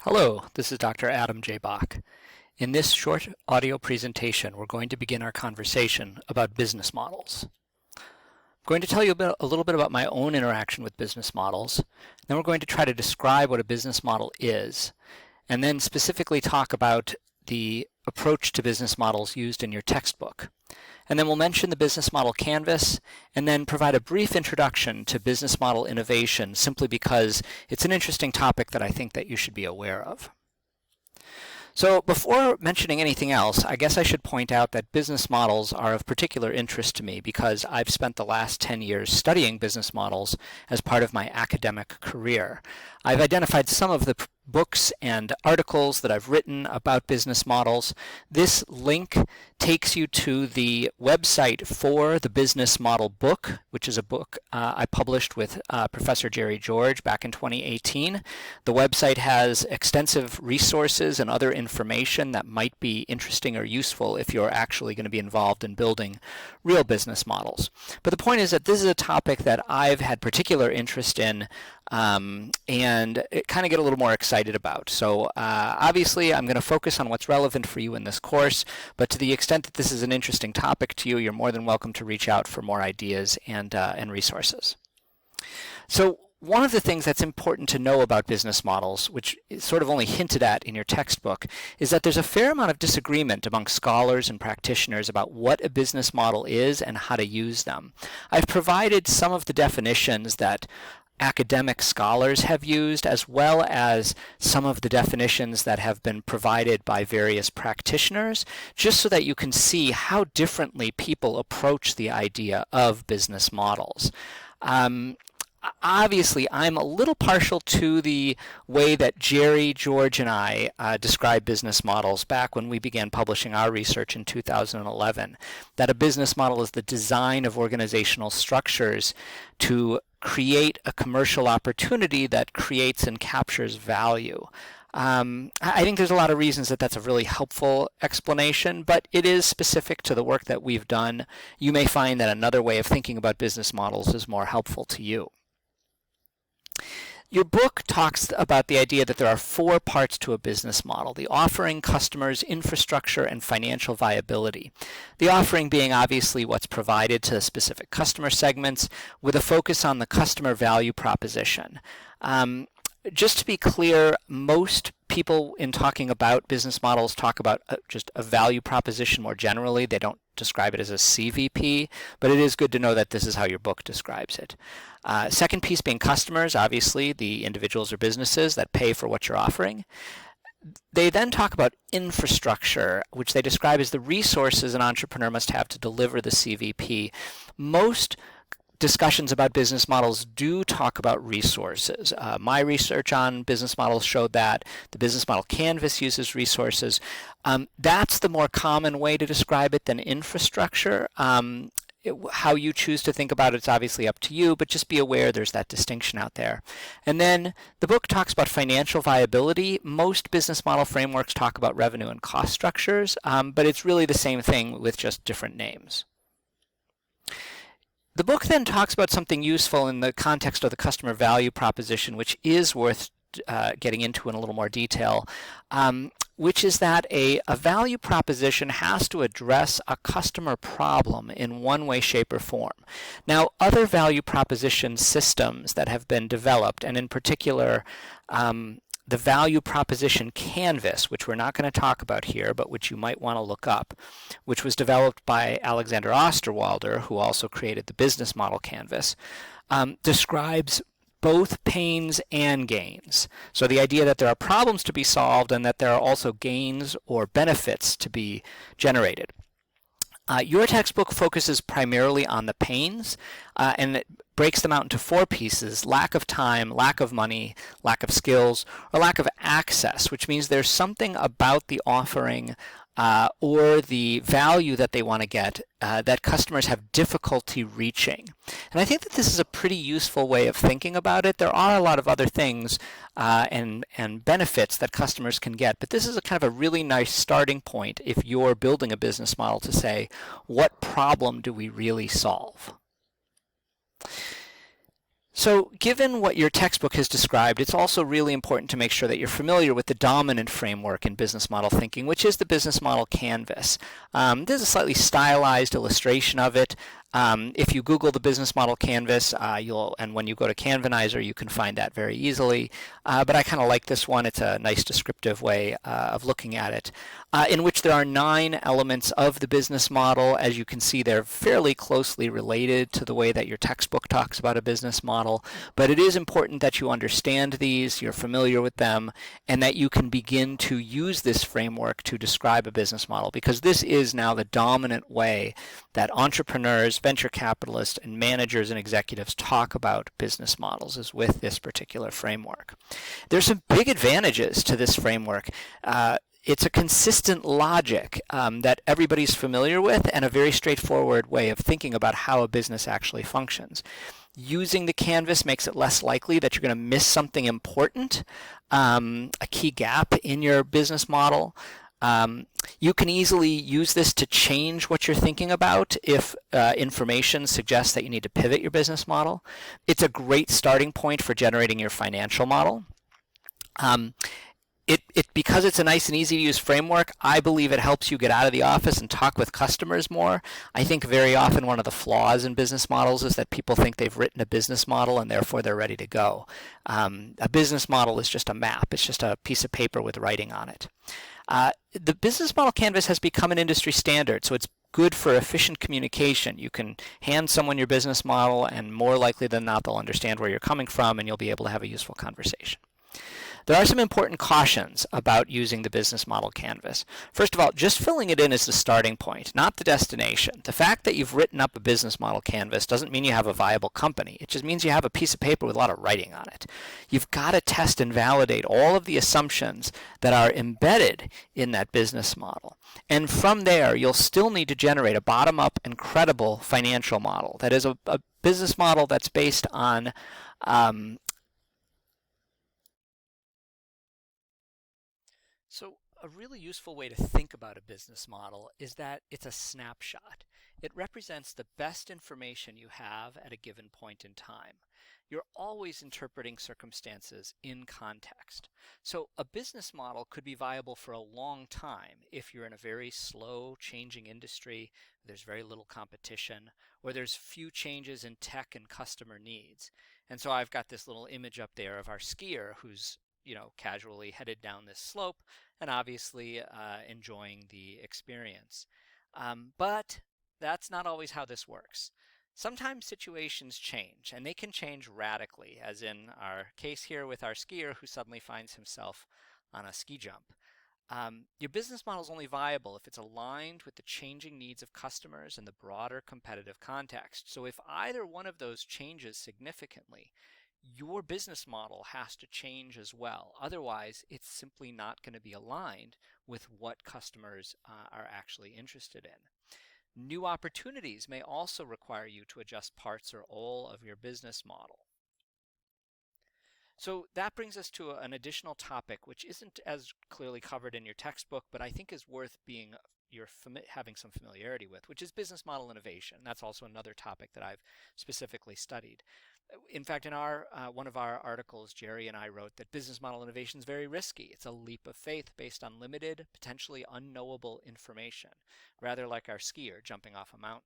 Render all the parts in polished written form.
Hello, this is Dr. Adam J. Bach. In this short audio presentation, we're going to begin our conversation about business models. I'm going to tell you a little bit about my own interaction with business models. Then we're going to try to describe what a business model is, and then specifically talk about the approach to business models used in your textbook. And then we'll mention the business model canvas and then provide a brief introduction to business model innovation simply because it's an interesting topic that I think that you should be aware of. So before mentioning anything else, I guess I should point out that business models are of particular interest to me because I've spent the last 10 years studying business models as part of my academic career. I've identified some of the books and articles that I've written about business models. This link takes you to the website for the Business Model Book, which is a book I published with Professor Jerry George back in 2018. The website has extensive resources and other information that might be interesting or useful if you're actually going to be involved in building real business models. But the point is that this is a topic that I've had particular interest in and kind of get a little more excited about. So obviously I'm going to focus on what's relevant for you in this course, but to the extent that this is an interesting topic to you, you're more than welcome to reach out for more ideas and resources. So one of the things that's important to know about business models, which is sort of only hinted at in your textbook, is that there's a fair amount of disagreement among scholars and practitioners about what a business model is and how to use them. I've provided some of the definitions that academic scholars have used, as well as some of the definitions that have been provided by various practitioners, just so that you can see how differently people approach the idea of business models. Obviously, I'm a little partial to the way that Jerry, George, and I described business models back when we began publishing our research in 2011, that a business model is the design of organizational structures to create a commercial opportunity that creates and captures value. I think there's a lot of reasons that that's a really helpful explanation, but it is specific to the work that we've done. You may find that another way of thinking about business models is more helpful to you. Your book talks about the idea that there are four parts to a business model: the offering, customers, infrastructure, and financial viability. The offering being obviously what's provided to specific customer segments with a focus on the customer value proposition. Just to be clear, most people in talking about business models talk about just a value proposition more generally. They don't describe it as a CVP, but it is good to know that this is how your book describes it. Second piece being customers, obviously the individuals or businesses that pay for what you're offering. They then talk about infrastructure, which they describe as the resources an entrepreneur must have to deliver the CVP. Most discussions about business models do talk about resources. My research on business models showed that. The business model canvas uses resources. That's the more common way to describe it than infrastructure. How you choose to think about it's obviously up to you, but just be aware there's that distinction out there. And then the book talks about financial viability. Most business model frameworks talk about revenue and cost structures, but it's really the same thing with just different names. The book then talks about something useful in the context of the customer value proposition, which is worth getting into in a little more detail, which is that a value proposition has to address a customer problem in one way, shape, or form. Now, other value proposition systems that have been developed, and in particular, the value proposition canvas, which we're not going to talk about here, but which you might want to look up, which was developed by Alexander Osterwalder, who also created the business model canvas, describes both pains and gains. So the idea that there are problems to be solved and that there are also gains or benefits to be generated. Your textbook focuses primarily on the pains, and it breaks them out into four pieces: lack of time, lack of money, lack of skills, or lack of access, which means there's something about the offering or the value that they want to get that customers have difficulty reaching. And I think that this is a pretty useful way of thinking about it. There are a lot of other things and benefits that customers can get, but this is a kind of a really nice starting point if you're building a business model to say, what problem do we really solve? So given what your textbook has described, it's also really important to make sure that you're familiar with the dominant framework in business model thinking, which is the business model canvas. This is a slightly stylized illustration of it. If you Google the business model canvas, and when you go to Canvanizer, you can find that very easily. But I kind of like this one. It's a nice descriptive way of looking at it, in which there are 9 elements of the business model. As you can see, they're fairly closely related to the way that your textbook talks about a business model. But it is important that you understand these, you're familiar with them, and that you can begin to use this framework to describe a business model, because this is now the dominant way that entrepreneurs, venture capitalists, and managers and executives talk about business models, is with this particular framework. There's some big advantages to this framework. It's a consistent logic that everybody's familiar with, and a very straightforward way of thinking about how a business actually functions. Using the canvas makes it less likely that you're going to miss something important, a key gap in your business model. You can easily use this to change what you're thinking about if information suggests that you need to pivot your business model. It's a great starting point for generating your financial model. Because it's a nice and easy to use framework, I believe it helps you get out of the office and talk with customers more. I think very often one of the flaws in business models is that people think they've written a business model and therefore they're ready to go. A business model is just a map. It's just a piece of paper with writing on it. The business model canvas has become an industry standard, so it's good for efficient communication. You can hand someone your business model, and more likely than not, they'll understand where you're coming from, and you'll be able to have a useful conversation. There are some important cautions about using the business model canvas. First of all, just filling it in is the starting point, not the destination. The fact that you've written up a business model canvas doesn't mean you have a viable company. It just means you have a piece of paper with a lot of writing on it. You've got to test and validate all of the assumptions that are embedded in that business model. And from there, you'll still need to generate a bottom-up and credible financial model. That is a business model that's based on So a really useful way to think about a business model is that it's a snapshot. It represents the best information you have at a given point in time. You're always interpreting circumstances in context. So a business model could be viable for a long time if you're in a very slow changing industry, there's very little competition, or there's few changes in tech and customer needs. And so I've got this little image up there of our skier who's casually headed down this slope and obviously enjoying the experience. But that's not always how this works. Sometimes situations change, and they can change radically, as in our case here with our skier who suddenly finds himself on a ski jump. Your business model is only viable if it's aligned with the changing needs of customers and the broader competitive context. So if either one of those changes significantly, your business model has to change as well. Otherwise, it's simply not going to be aligned with what customers are actually interested in. New opportunities may also require you to adjust parts or all of your business model. So that brings us to an additional topic, which isn't as clearly covered in your textbook, but I think is worth having some familiarity with, which is business model innovation. That's also another topic that I've specifically studied. In fact, in one of our articles, Jerry and I wrote that business model innovation is very risky. It's a leap of faith based on limited, potentially unknowable information, rather like our skier jumping off a mountain.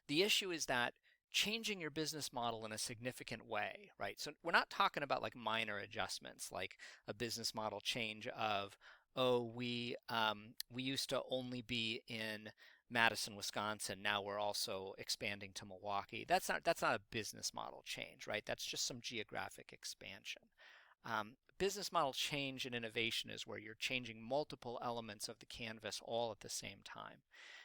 The issue is that changing your business model in a significant way, right? So we're not talking about like minor adjustments, like a business model change of, oh, we used to only be in Madison, Wisconsin. Now we're also expanding to Milwaukee. That's not a business model change, right? That's just some geographic expansion. Business model change and innovation is where you're changing multiple elements of the canvas all at the same time.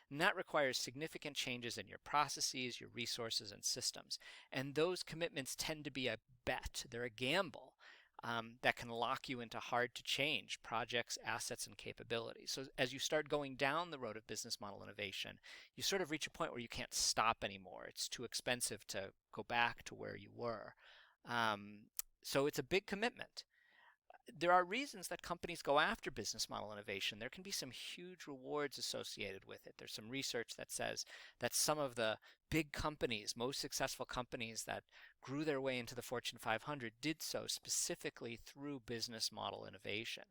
And that requires significant changes in your processes, your resources, and systems. And those commitments tend to be a bet. They're a gamble that can lock you into hard-to-change projects, assets, and capabilities. So as you start going down the road of business model innovation, you sort of reach a point where you can't stop anymore. It's too expensive to go back to where you were. So it's a big commitment. there are reasons that companies go after business model innovation. There can be some huge rewards associated with it. There's some research that says that some of the big companies, most successful companies that grew their way into the Fortune 500 did so specifically through business model innovation.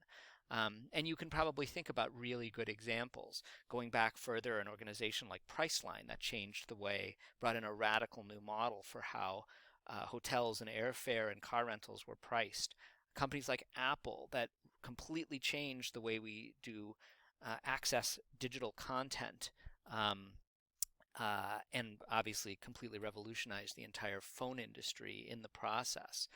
And you can probably think about really good examples. Going back further, an organization like Priceline that changed the way, brought in a radical new model for how hotels and airfare and car rentals were priced. Companies like Apple that completely changed the way we do access digital content, and obviously completely revolutionized the entire phone industry in the process.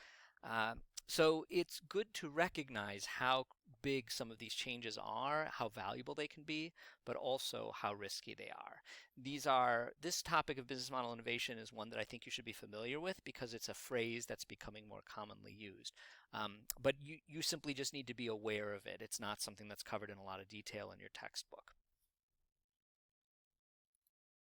So it's good to recognize how big some of these changes are, how valuable they can be, but also how risky they are. This topic of business model innovation is one that I think you should be familiar with because it's a phrase that's becoming more commonly used. But you simply just need to be aware of it. It's not something that's covered in a lot of detail in your textbook.